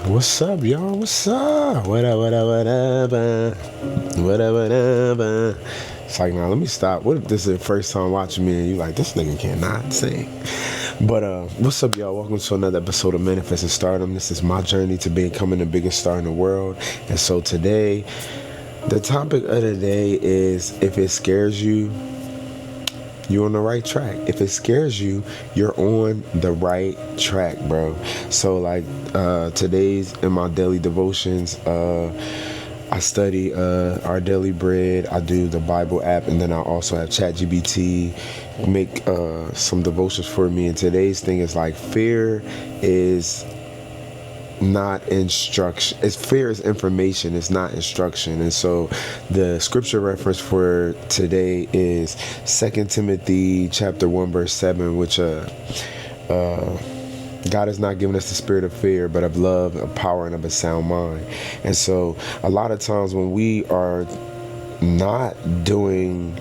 What's up, y'all? What's up? What up, what up, what up? What up, what up? It's like, now let me stop. What if this is the first time watching me and you like, this nigga cannot sing? But what's up, y'all? Welcome to another episode of Manifesting Stardom. This is my journey to becoming the biggest star in the world. And so today, the topic of the day is, if it scares you, you're on the right track. If it scares you, you're on the right track, bro. So like today's in my daily devotions, I study our daily bread. I do the Bible app, and then I also have ChatGPT make some devotions for me. And today's thing is like, fear is not instruction. Fear is information. It's not instruction. And so the scripture reference for today is 2 Timothy chapter 1 verse 7, which God has not given us the spirit of fear, but of love, of power, and of a sound mind. And so a lot of times when we are not doing,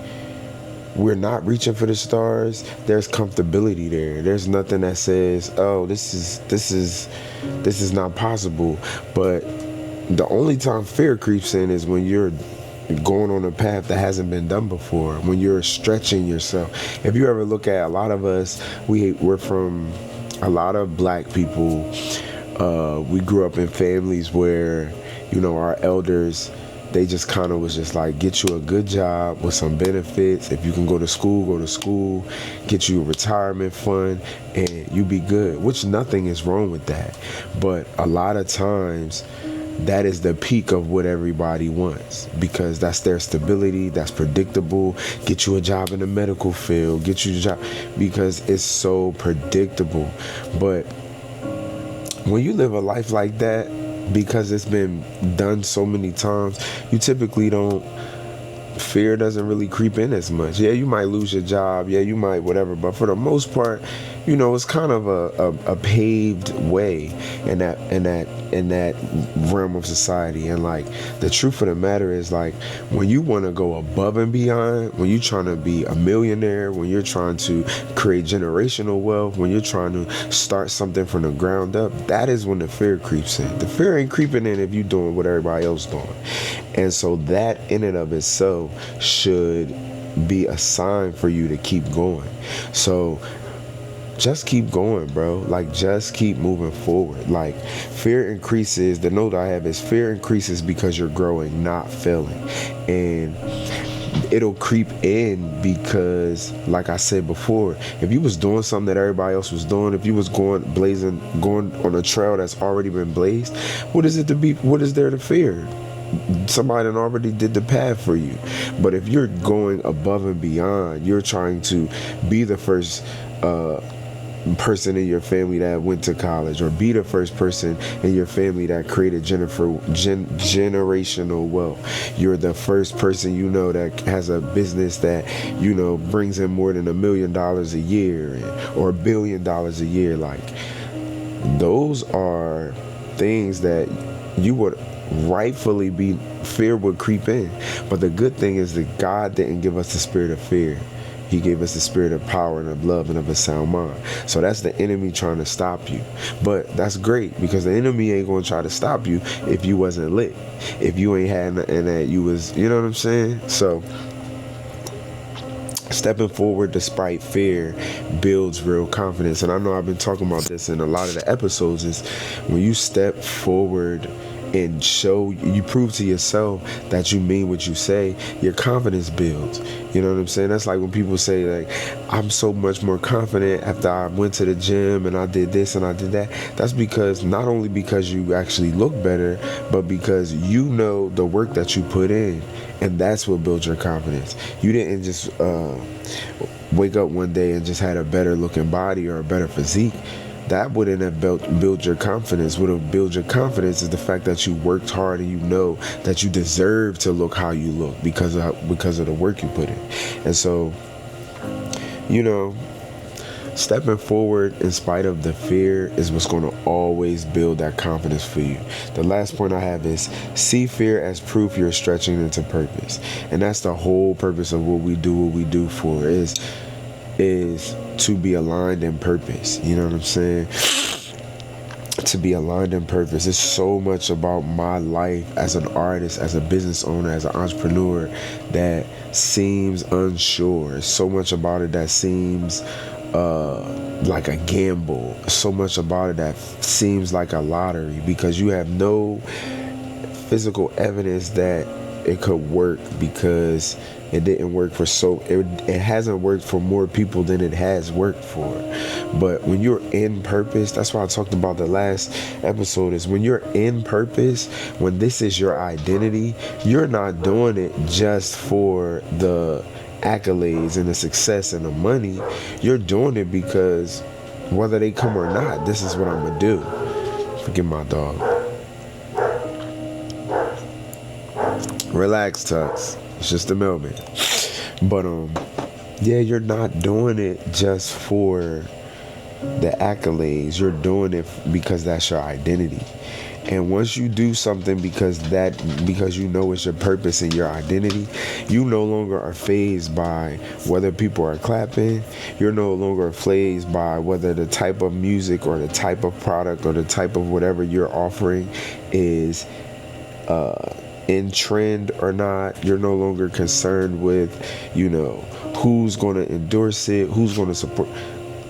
we're not reaching for the stars, there's comfortability there. There's nothing that says, oh, this is not possible. But the only time fear creeps in is when you're going on a path that hasn't been done before, when you're stretching yourself. If you ever look at a lot of us, we're from a lot of black people. We grew up in families where, our elders, they just kind of was just like, get you a good job with some benefits. If you can go to school, get you a retirement fund, and you be good, which nothing is wrong with that. But a lot of times that is the peak of what everybody wants, because that's their stability, that's predictable. Get you a job in the medical field, get you a job, because it's so predictable. But when you live a life like that, because it's been done so many times, you typically fear doesn't really creep in as much. Yeah, you might lose your job, yeah, you might whatever, but for the most part, it's kind of a paved way in that realm of society. And like, the truth of the matter is, like, when you want to go above and beyond, when you're trying to be a millionaire, when you're trying to create generational wealth, when you're trying to start something from the ground up, that is when the fear creeps in. The fear ain't creeping in if you're doing what everybody else doing. And so that in and of itself should be a sign for you to keep going. So just keep going, bro. Like, just keep moving forward. Like, fear increases. The note I have is, fear increases because you're growing, not failing. And it'll creep in because, like I said before, if you was doing something that everybody else was doing, if you was going on a trail that's already been blazed, what is there to fear? Somebody already did the path for you. But if you're going above and beyond, you're trying to be the first person in your family that went to college, or be the first person in your family that created generational wealth. You're the first person that has a business that brings in more than $1 million a year, or $1 billion a year. Like, those are things that you would rightfully be, fear would creep in. But the good thing is that God didn't give us the spirit of fear. He gave us the spirit of power and of love and of a sound mind. So that's the enemy trying to stop you. But that's great, because the enemy ain't going to try to stop you if you wasn't lit. If you ain't had nothing that you was, you know what I'm saying? So stepping forward despite fear builds real confidence. And I know I've been talking about this in a lot of the episodes, is when you step forward and you prove to yourself that you mean what you say, your confidence builds. You know what I'm saying? That's like when people say, like, I'm so much more confident after I went to the gym and I did this and I did that. That's because, not only because you actually look better, but because you know the work that you put in, and that's what builds your confidence. You didn't just wake up one day and just had a better looking body or a better physique. That wouldn't have built your confidence. What would build your confidence is the fact that you worked hard, and you know that you deserve to look how you look because of the work you put in. And so, stepping forward in spite of the fear is what's going to always build that confidence for you. The last point I have is, see fear as proof you're stretching into purpose. And that's the whole purpose of what we do for, is to be aligned in purpose. You know what I'm saying? to be aligned in purpose. It's so much about my life as an artist, as a business owner, as an entrepreneur that seems unsure. So much about it that seems like a gamble. So much about it that seems like a lottery, because you have no physical evidence that it could work, because it didn't work for it hasn't worked for more people than it has worked for. But when you're in purpose, that's why I talked about the last episode, is when you're in purpose, when this is your identity, you're not doing it just for the accolades and the success and the money. You're doing it because whether they come or not, this is what I'm gonna do. Forgive my dog. Relax, Tux. It's just a moment. But yeah, you're not doing it just for the accolades. You're doing it because that's your identity. And once you do something because you know it's your purpose and your identity, you no longer are fazed by whether people are clapping. You're no longer fazed by whether the type of music or the type of product or the type of whatever you're offering is in trend or not. You're no longer concerned with, who's going to endorse it, who's going to support.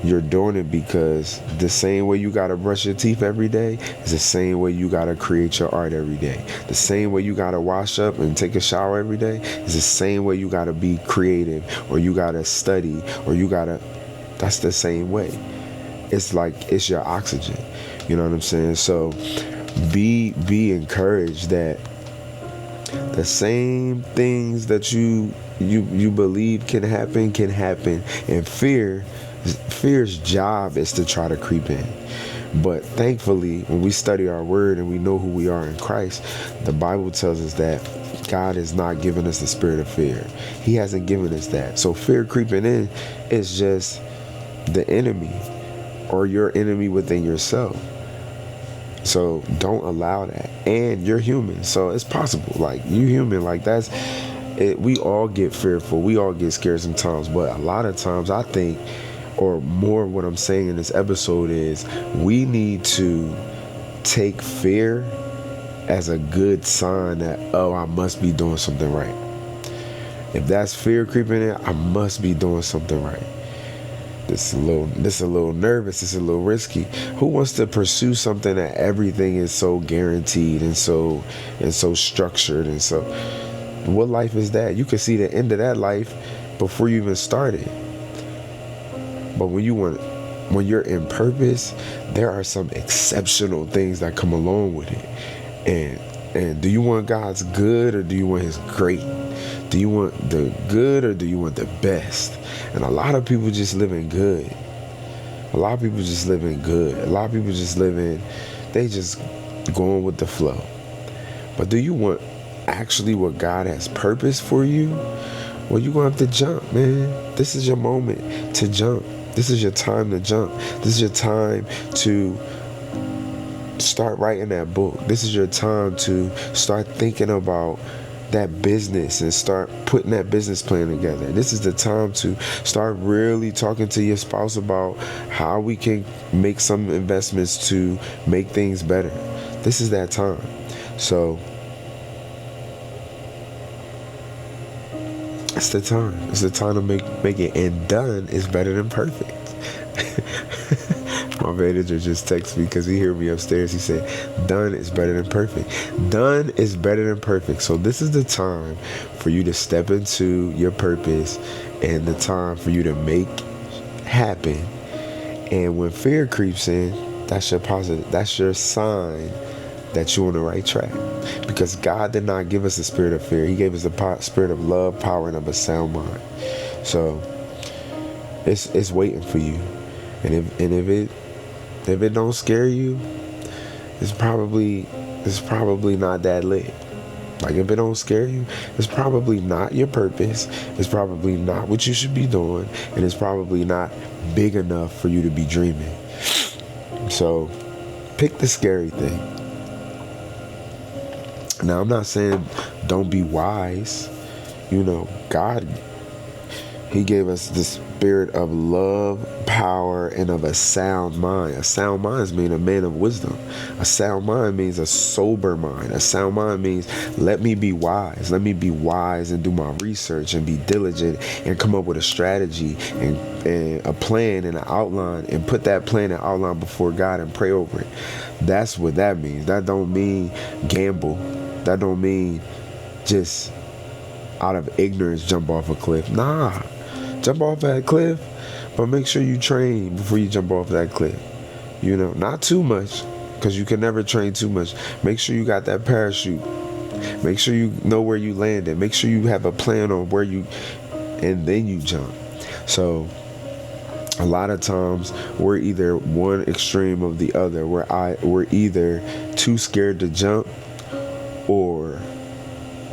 You're doing it because the same way you got to brush your teeth every day is the same way you got to create your art every day. The same way you got to wash up and take a shower every day is the same way you got to be creative, or you got to study, or that's the same way. It's like, it's your oxygen. You know what I'm saying? So be encouraged that the same things that you believe can happen, and fear's job is to try to creep in. But thankfully, when we study our word and we know who we are in Christ, the Bible tells us that God has not given us the spirit of fear. He hasn't given us that. So fear creeping in is just the enemy, or your enemy within yourself. So don't allow that. And you're human, so it's possible. Like, you human, like that's it. We all get fearful. We all get scared sometimes. But a lot of times, I think, or more, what I'm saying in this episode is, we need to take fear as a good sign that, oh, I must be doing something right. If that's fear creeping in, I must be doing something right. This is a little nervous. It's a little risky. Who wants to pursue something that everything is so guaranteed and so structured, and so what life is that? You can see the end of that life before you even started. But when you're in purpose, there are some exceptional things that come along with it. And do you want God's good, or do you want his great? Do you want the good, or do you want the best? And a lot of people just living good. A lot of people just living good. A lot of people just living, they just going with the flow. But do you want actually what God has purpose for you? Well, you're going to have to jump, man. This is your moment to jump. This is your time to jump. This is your time to start writing that book. This is your time to start thinking about that business and start putting that business plan together. This is the time to start really talking to your spouse about how we can make some investments to make things better. This is that time. So it's the time. It's the time to make it. And done is better than perfect. My manager just texted me because he heard me upstairs. He said, done is better than perfect. Done is better than perfect. So this is the time for you to step into your purpose, and the time for you to make happen. And when fear creeps in, that's your sign that you're on the right track. Because God did not give us the spirit of fear. He gave us the spirit of love, power, and of a sound mind. So it's waiting for you. And if it don't scare you, it's probably not that lit. Like, if it don't scare you, it's probably not your purpose. It's probably not what you should be doing, and it's probably not big enough for you to be dreaming. So pick the scary thing. Now, I'm not saying don't be wise. God, he gave us this spirit of love, power, and of a sound mind. A sound mind means a man of wisdom. A sound mind means a sober mind. A sound mind means let me be wise. Let me be wise and do my research and be diligent and come up with a strategy and a plan and an outline and put that plan and outline before God and pray over it. That's what that means. That don't mean gamble. That don't mean just out of ignorance jump off a cliff. Nah. Jump off that cliff, but make sure you train before you jump off that cliff. You know, not too much, because you can never train too much. Make sure you got that parachute. Make sure you know where you landed. Make sure you have a plan on where you, and then you jump. So a lot of times we're either one extreme of the other. We're either too scared to jump, or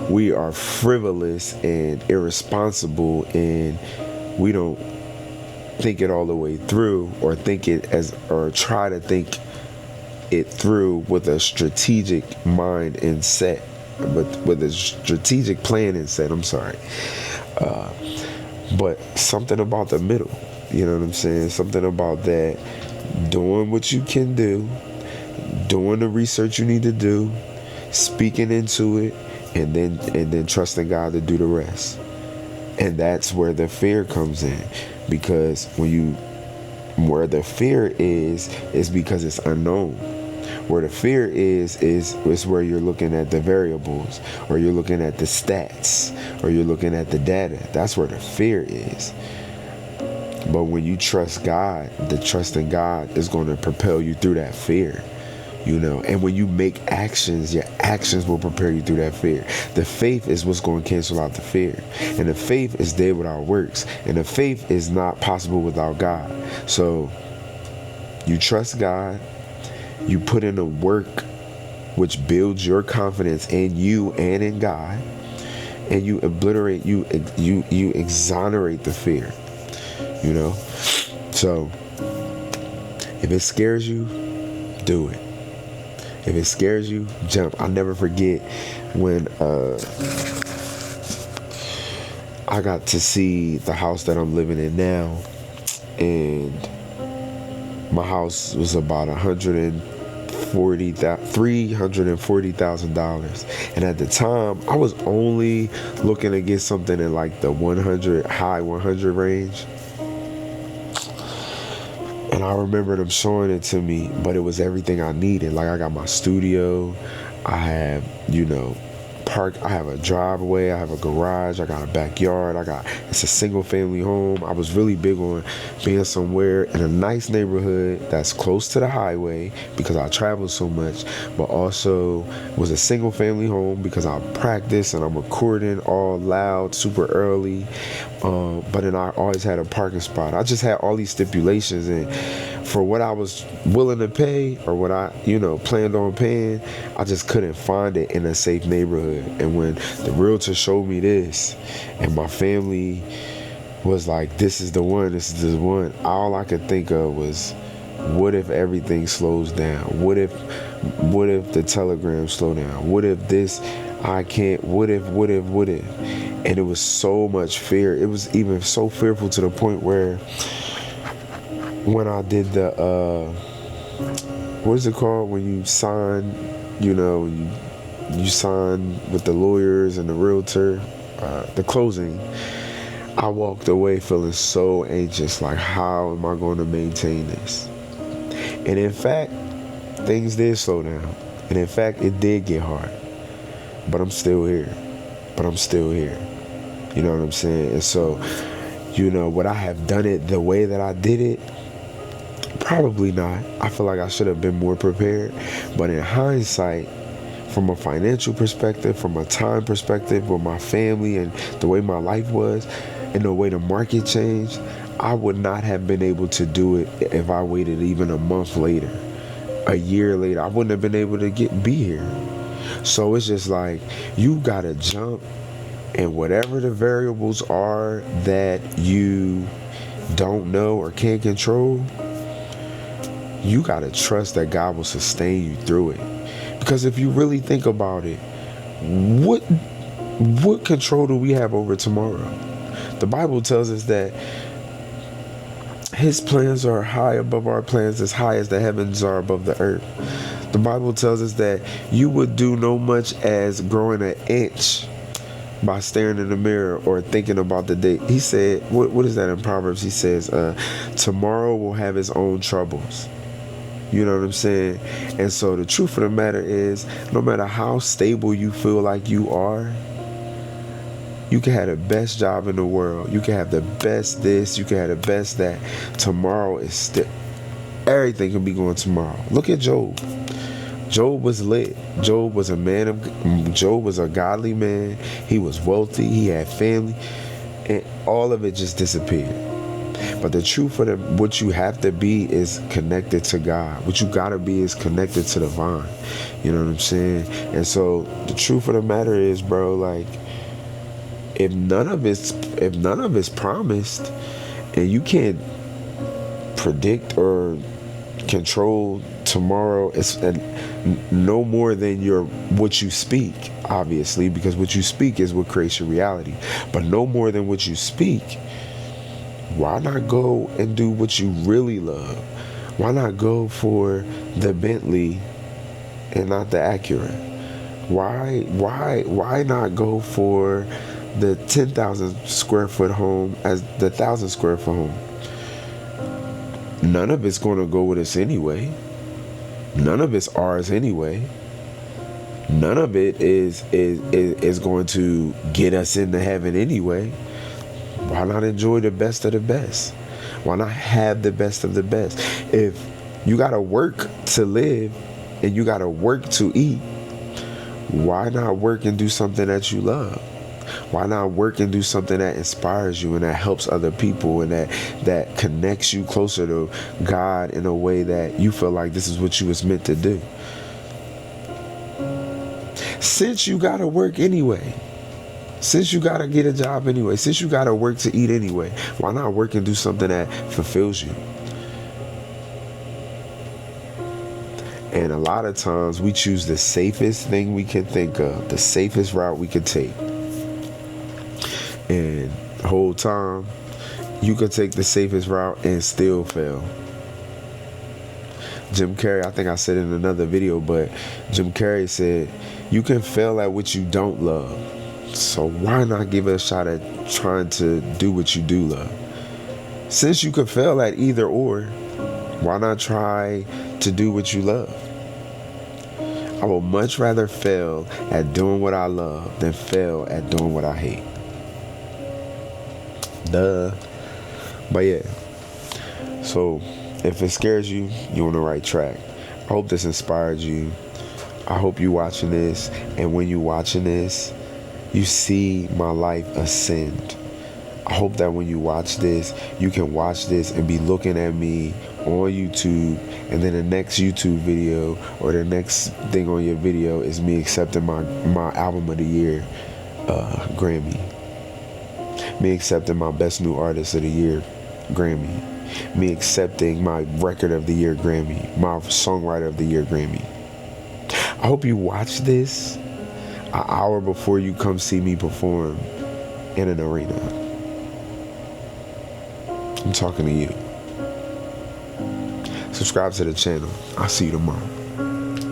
we are frivolous and irresponsible, and we don't think it all the way through, or try to think it through with a strategic mind and set, with a strategic plan and set. I'm sorry. But something about the middle, you know what I'm saying? Something about that, doing what you can do, doing the research you need to do, speaking into it, and then trusting God to do the rest. And that's where the fear comes in, because where the fear is because it's unknown. Where the fear is where you're looking at the variables, or you're looking at the stats, or you're looking at the data. That's where the fear is. But when you trust God, the trust in God is going to propel you through that fear. You know, and when you make actions, your actions will prepare you through that fear. The faith is what's going to cancel out the fear. And the faith is dead without works. And the faith is not possible without God. So you trust God, you put in the work which builds your confidence in you and in God, and you obliterate, you exonerate the fear. You know? So if it scares you, do it. If it scares you, jump. I'll never forget when I got to see the house that I'm living in now, and my house was about $340,000, and at the time I was only looking to get something in like the high 100 range. And I remember them showing it to me, but it was everything I needed. Like, I got my studio, I have, I have a driveway, I have a garage, I got a backyard, it's a single family home. I was really big on being somewhere in a nice neighborhood that's close to the highway, because I travel so much, but also was a single family home because I practice and I'm recording all loud, super early. But then I always had a parking spot. I just had all these stipulations, and for what I was willing to pay, or what I, planned on paying, I just couldn't find it in a safe neighborhood. And when the realtor showed me this, and my family was like, this is the one, all I could think of was, what if everything slows down? What if the telegram slow down? What if this, I can't, what if? And it was so much fear. It was even so fearful to the point where when I did the, what is it called? When you sign, you sign with the lawyers and the realtor, the closing, I walked away feeling so anxious, like, how am I going to maintain this? And in fact, things did slow down. And in fact, it did get hard. But I'm still here. You know what I'm saying? And so, would I have done it the way that I did it? Probably not. I feel like I should have been more prepared. But in hindsight, from a financial perspective, from a time perspective, with my family and the way my life was, and the way the market changed, I would not have been able to do it if I waited even a month later, a year later. I wouldn't have been able to be here. So it's just like, you gotta jump, and whatever the variables are that you don't know or can't control, you gotta trust that God will sustain you through it. Because if you really think about it, what control do we have over tomorrow? The Bible tells us that His plans are high above our plans, as high as the heavens are above the earth. The Bible tells us that you would do no much as growing an inch by staring in the mirror or thinking about the day. He said, what is that in Proverbs? He says, tomorrow will have its own troubles. You know what I'm saying? And so the truth of the matter is, no matter how stable you feel like you are, you can have the best job in the world. You can have the best this. You can have the best that. Tomorrow is still, everything can be going tomorrow. Look at Job. Job was lit. Job was a godly man. He was wealthy. He had family. And all of it just disappeared. But the truth of what you have to be is connected to God. What you gotta be is connected to the vine. You know what I'm saying? And so the truth of the matter is, bro, like, if none of it's promised, and you can't predict or control tomorrow, it's no more than what you speak, obviously, because what you speak is what creates your reality. But no more than what you speak. Why not go and do what you really love? Why not go for the Bentley and not the Acura? Why not go for the 10,000 square foot home as the 1,000 square foot home? None of it's going to go with us anyway. None of it's ours anyway. None of it is going to get us into heaven anyway. Why not enjoy the best of the best? Why not have the best of the best? If you got to work to live and you got to work to eat, why not work and do something that you love? Why not work and do something that inspires you and that helps other people and that connects you closer to God in a way that you feel like this is what you was meant to do? Since you gotta work anyway, since you gotta get a job anyway, since you gotta work to eat anyway, why not work and do something that fulfills you? And a lot of times we choose the safest thing we can think of, the safest route we can take. And the whole time, you could take the safest route and still fail. Jim Carrey, I think I said it in another video, but Jim Carrey said, you can fail at what you don't love. So why not give it a shot at trying to do what you do love? Since you could fail at either or, why not try to do what you love? I would much rather fail at doing what I love than fail at doing what I hate. Duh. But yeah, so if it scares you, you're on the right track. I hope this inspired you. I hope you watching this, and when you watching this, you see my life ascend. I hope that when you watch this, you can watch this and be looking at me on YouTube, and then the next YouTube video or the next thing on your video is me accepting my album of the year Grammy. Me accepting my best new artist of the year Grammy. Me accepting my record of the year Grammy. My songwriter of the year Grammy. I hope you watch this an hour before you come see me perform in an arena. I'm talking to you. Subscribe to the channel. I'll see you tomorrow.